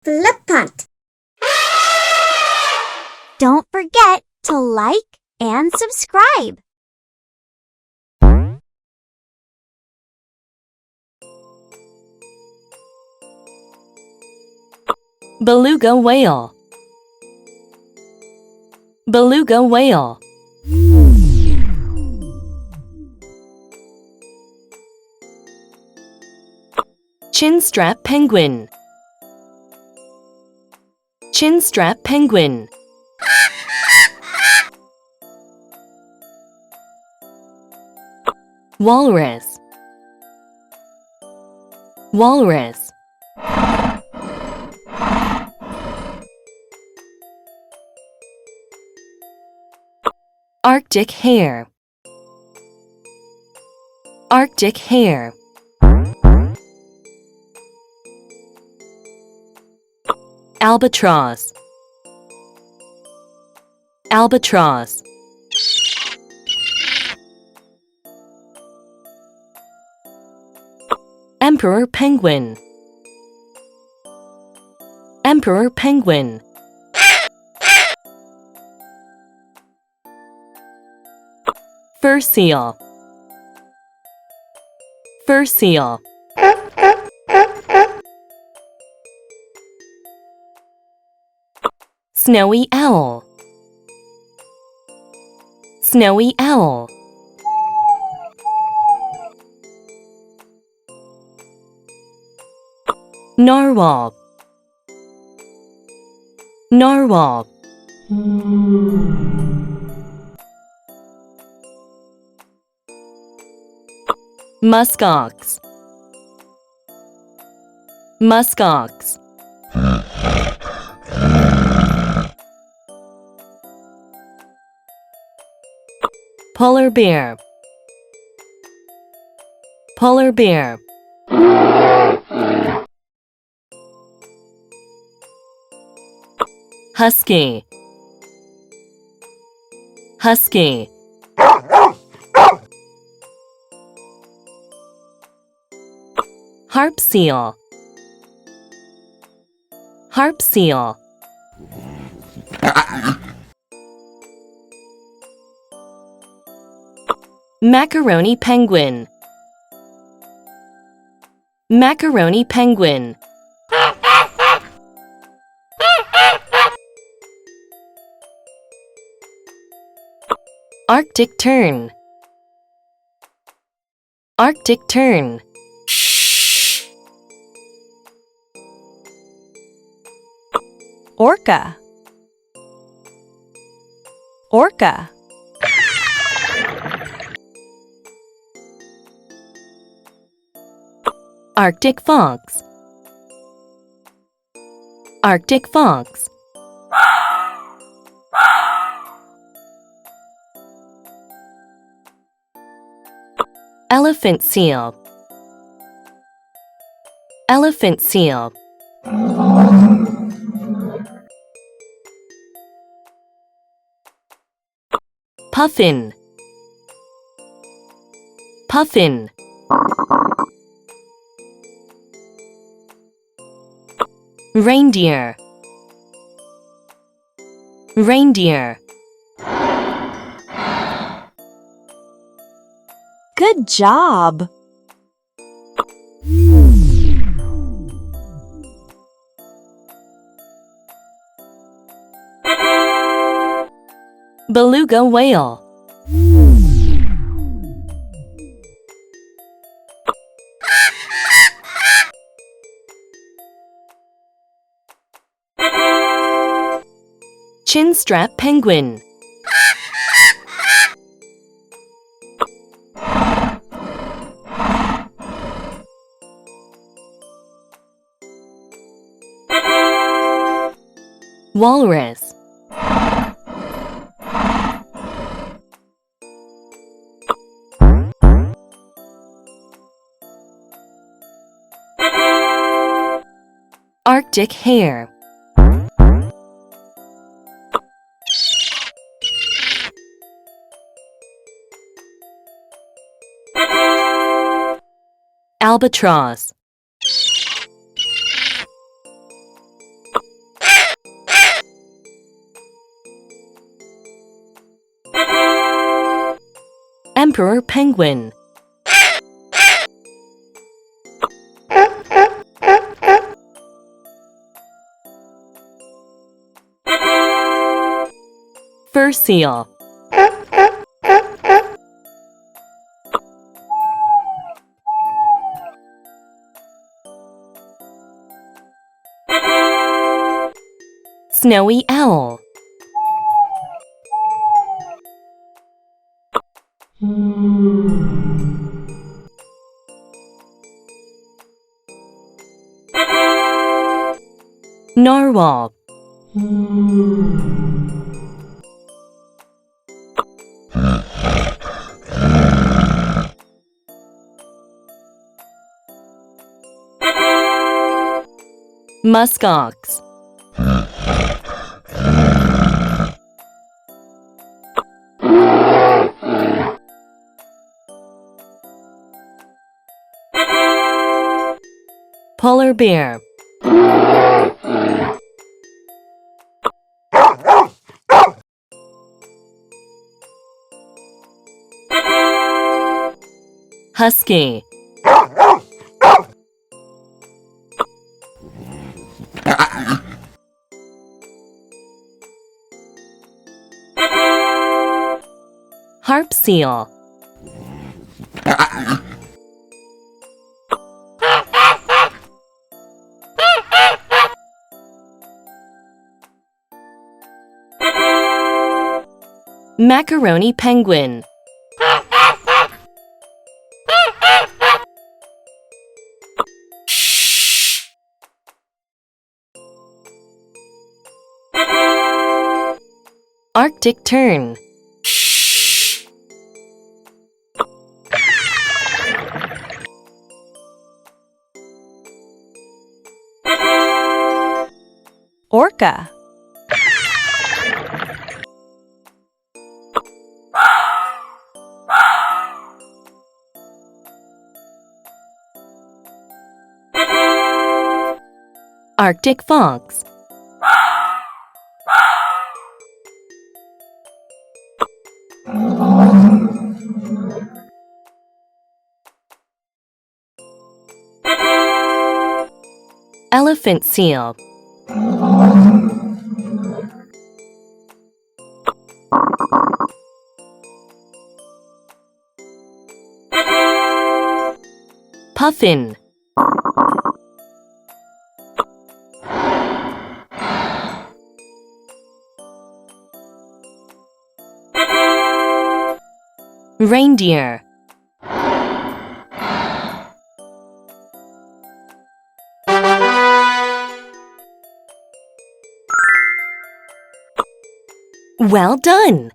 BluPhant. Don't forget to like and subscribe. Beluga whale. Beluga whale. Chinstrap penguin. Chinstrap penguin. Walrus. Walrus. Arctic hare. Arctic hare. Albatross. Albatross. Emperor penguin. Emperor penguin. Fur seal. Fur seal. Snowy owl. Snowy owl. Narwhal. Narwhal. Muskox. Muskox. Polar bear. Polar bear. Husky. Husky. Harp seal. Harp seal. Macaroni penguin. Macaroni penguin. Arctic tern. Arctic tern. Orca. Orca. Arctic fox. Arctic fox. Elephant seal. Elephant seal. Puffin. Puffin. Reindeer. Reindeer. Good job! Beluga whale. Chinstrap penguin. Walrus. Arctic hare. Albatross. Emperor penguin. Fur seal. Snowy owl. Narwhal. Muskox. Polar bear. Husky. Harp seal. Macaroni penguin. Arctic tern. Orca. Arctic fox. Elephant seal. Puffin. Reindeer. Well done!